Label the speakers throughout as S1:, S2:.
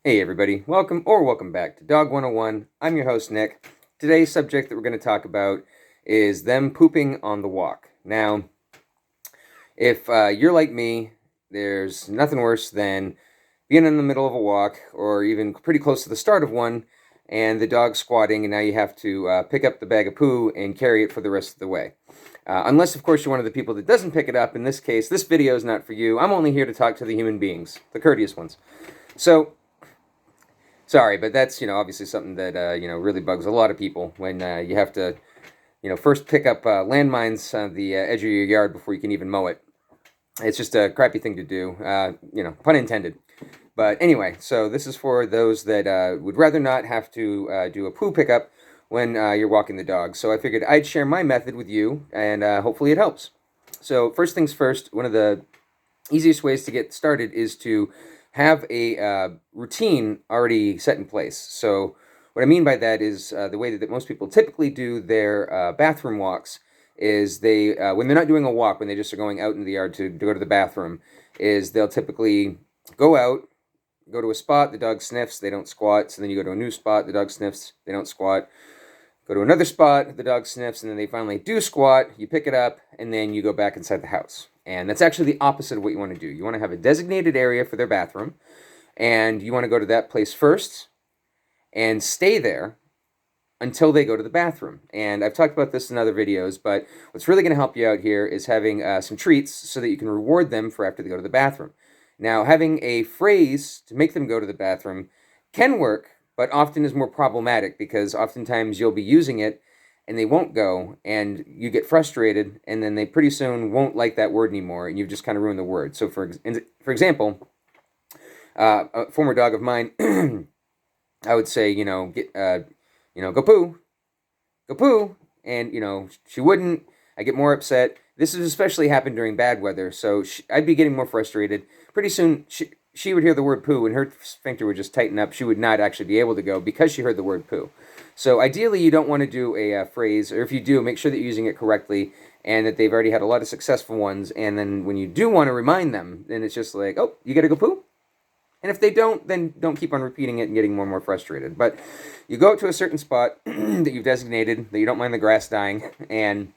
S1: Hey everybody, welcome back to Dog 101. I'm your host Nick. Today's subject that we're going to talk about is them pooping on the walk. Now, if you're like me, there's nothing worse than being in the middle of a walk or even pretty close to the start of one and the dog's squatting and now you have to pick up the bag of poo and carry it for the rest of the way. Unless, of course, you're one of the people that doesn't pick it up. In this case, this video is not for you. I'm only here to talk to the human beings, the courteous ones. So, sorry, but that's, obviously something that, really bugs a lot of people when you have to, first pick up landmines on the edge of your yard before you can even mow it. It's just a crappy thing to do, pun intended. But anyway, so this is for those that would rather not have to do a poo pickup when you're walking the dog. So I figured I'd share my method with you, and hopefully it helps. So first things first, one of the easiest ways to get started is to have a routine already set in place. So what I mean by that is the way that most people typically do their bathroom walks is they, when they're not doing a walk, when they just are going out in the yard to go to the bathroom, is they'll typically go out, go to a spot, the dog sniffs, they don't squat, so then you go to a new spot, the dog sniffs, they don't squat, go to another spot, the dog sniffs, and then they finally do squat, you pick it up, and then you go back inside the house. And that's actually the opposite of what you want to do. You want to have a designated area for their bathroom, and you want to go to that place first and stay there until they go to the bathroom. And I've talked about this in other videos, but what's really going to help you out here is having some treats so that you can reward them for after they go to the bathroom. Now, having a phrase to make them go to the bathroom can work, but often is more problematic because oftentimes you'll be using it and they won't go, and you get frustrated, and then they pretty soon won't like that word anymore, and you've just kind of ruined the word. So, for example, a former dog of mine, I would say, go poo, go poo, and she wouldn't. I get more upset. This has especially happened during bad weather, so I'd be getting more frustrated. Pretty soon, she would hear the word poo, and her sphincter would just tighten up. She would not actually be able to go because she heard the word poo. So ideally, you don't want to do a phrase, or if you do, make sure that you're using it correctly and that they've already had a lot of successful ones. And then when you do want to remind them, then it's just like, oh, you got to go poo? And if they don't, then don't keep on repeating it and getting more and more frustrated. But you go to a certain spot that you've designated, that you don't mind the grass dying, and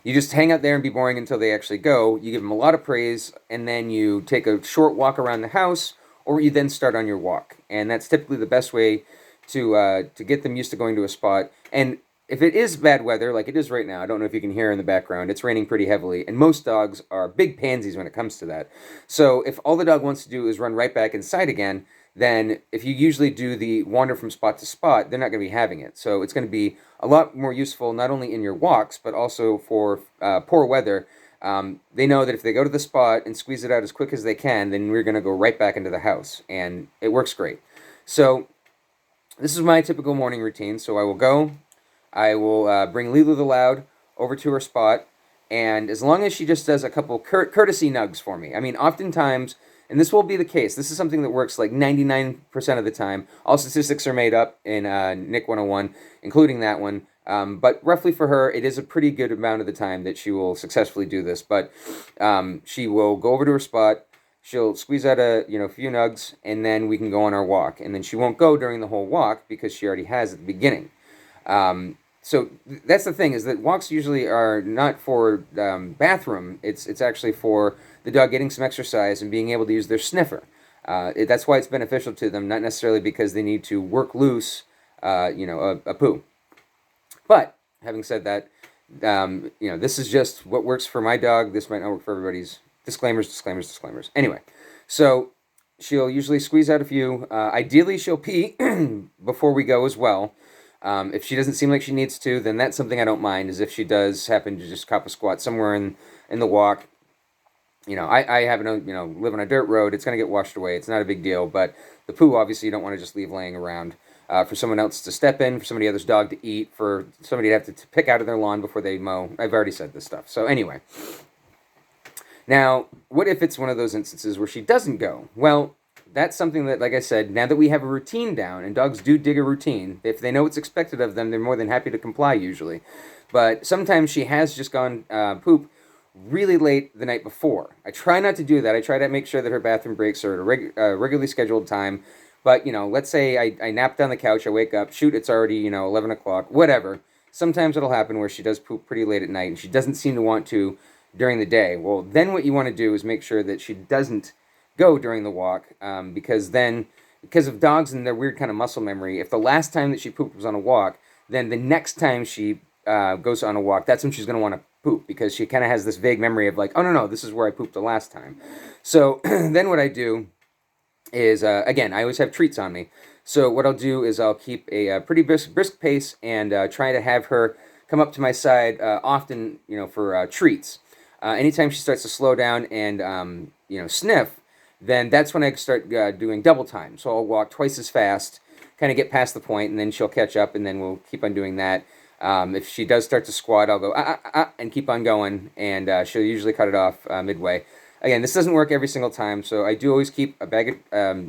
S1: you just hang out there and be boring until they actually go. You give them a lot of praise, and then you take a short walk around the house, or you then start on your walk. And that's typically the best way to get them used to going to a spot. And if it is bad weather, like it is right now, I don't know if you can hear in the background, it's raining pretty heavily, and most dogs are big pansies when it comes to that. So if all the dog wants to do is run right back inside again, then if you usually do the wander from spot to spot, they're not going to be having it. So it's going to be a lot more useful, not only in your walks, but also for poor weather. They know that if they go to the spot and squeeze it out as quick as they can, then we're going to go right back into the house, and it works great. So this is my typical morning routine. So I will bring Lulu the Loud over to her spot, and as long as she just does a couple courtesy nugs for me. I mean, oftentimes, and this will be the case, this is something that works like 99% of the time. All statistics are made up in Nick 101, including that one. But roughly for her, it is a pretty good amount of the time that she will successfully do this. But she will go over to her spot, she'll squeeze out a few nugs, and then we can go on our walk. And then she won't go during the whole walk because she already has at the beginning. So that's the thing, is that walks usually are not for bathroom. It's actually for the dog getting some exercise and being able to use their sniffer. That's why it's beneficial to them, not necessarily because they need to work loose, a poo. But having said that, this is just what works for my dog. This might not work for everybody's. Disclaimers. Anyway, so she'll usually squeeze out a few. Ideally, she'll pee before we go as well. If she doesn't seem like she needs to, then that's something I don't mind, is if she does happen to just cop a squat somewhere in the walk. I happen to, live on a dirt road. It's going to get washed away. It's not a big deal. But the poo, obviously, you don't want to just leave laying around for someone else to step in, for somebody else's dog to eat, for somebody to have to pick out of their lawn before they mow. I've already said this stuff. So anyway. Now, what if it's one of those instances where she doesn't go? Well, that's something that, like I said, now that we have a routine down, and dogs do dig a routine, if they know what's expected of them, they're more than happy to comply usually. But sometimes she has just gone poop, really late the night before. I try not to do that. I try to make sure that her bathroom breaks are at a regularly scheduled time. But, let's say I napped on the couch, I wake up, shoot, it's already, 11 o'clock, whatever. Sometimes it'll happen where she does poop pretty late at night and she doesn't seem to want to during the day. Well, then what you want to do is make sure that she doesn't go during the walk, because of dogs and their weird kind of muscle memory, if the last time that she pooped was on a walk, then the next time she goes on a walk, that's when she's going to want to poop, because she kind of has this vague memory of like, oh no, this is where I pooped the last time. So then what I do is, again, I always have treats on me. So what I'll do is I'll keep a pretty brisk pace and try to have her come up to my side often, for treats. Anytime she starts to slow down and, sniff, then that's when I start doing double time. So I'll walk twice as fast, kind of get past the point, and then she'll catch up, and then we'll keep on doing that. If she does start to squat, I'll go and keep on going, and she'll usually cut it off midway. Again, this doesn't work every single time, so I do always keep a bag of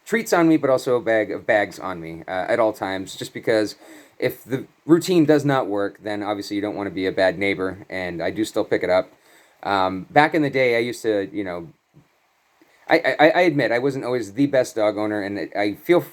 S1: treats on me, but also a bag of bags on me at all times, just because if the routine does not work, then obviously you don't want to be a bad neighbor, and I do still pick it up. Back in the day, I used to, I admit I wasn't always the best dog owner, and I feel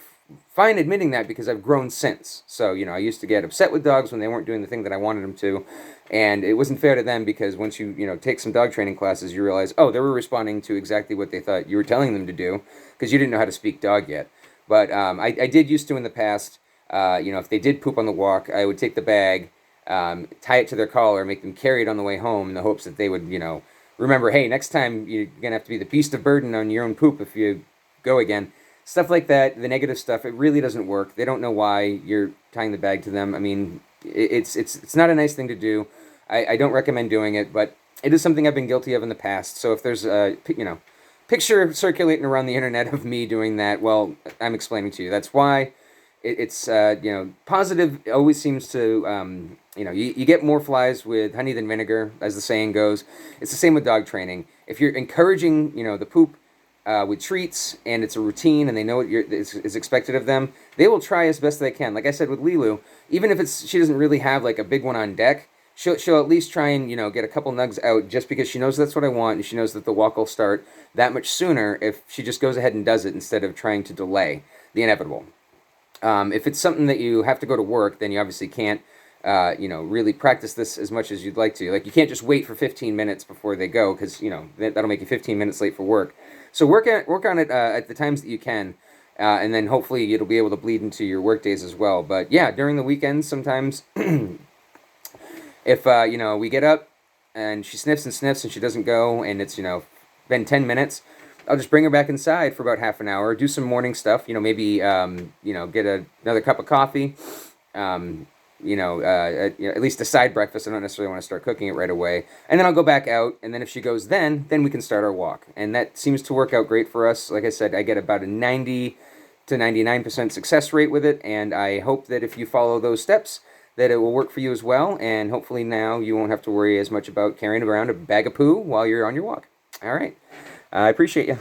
S1: fine admitting that because I've grown since. So, I used to get upset with dogs when they weren't doing the thing that I wanted them to, and it wasn't fair to them because once you, take some dog training classes, you realize, oh, they were responding to exactly what they thought you were telling them to do because you didn't know how to speak dog yet. But I did used to in the past, if they did poop on the walk, I would take the bag, tie it to their collar, make them carry it on the way home in the hopes that they would, remember, hey, next time you're going to have to be the beast of burden on your own poop if you go again. Stuff like that, the negative stuff, it really doesn't work. They don't know why you're tying the bag to them. I mean, it's not a nice thing to do. I don't recommend doing it, but it is something I've been guilty of in the past. So if there's a, picture circulating around the internet of me doing that, well, I'm explaining to you. That's why it's positive always seems to, you get more flies with honey than vinegar, as the saying goes. It's the same with dog training. If you're encouraging, the poop with treats, and it's a routine, and they know what is expected of them, they will try as best they can. Like I said with Lilu, even if she doesn't really have like a big one on deck, she'll at least try and get a couple nugs out just because she knows that's what I want, and she knows that the walk will start that much sooner if she just goes ahead and does it instead of trying to delay the inevitable. If it's something that you have to go to work, then you obviously can't, really practice this as much as you'd like to. Like, you can't just wait for 15 minutes before they go, because, that'll make you 15 minutes late for work. So work on it at the times that you can, and then hopefully it'll be able to bleed into your work days as well. But yeah, during the weekends, sometimes, if, we get up and she sniffs and sniffs and she doesn't go, and it's, been 10 minutes, I'll just bring her back inside for about half an hour, do some morning stuff, maybe, get another cup of coffee, at least a side breakfast. I don't necessarily want to start cooking it right away. And then I'll go back out, and then if she goes then we can start our walk. And that seems to work out great for us. Like I said, I get about a 90 to 99% success rate with it, and I hope that if you follow those steps, that it will work for you as well, and hopefully now you won't have to worry as much about carrying around a bag of poo while you're on your walk. All right. I appreciate you.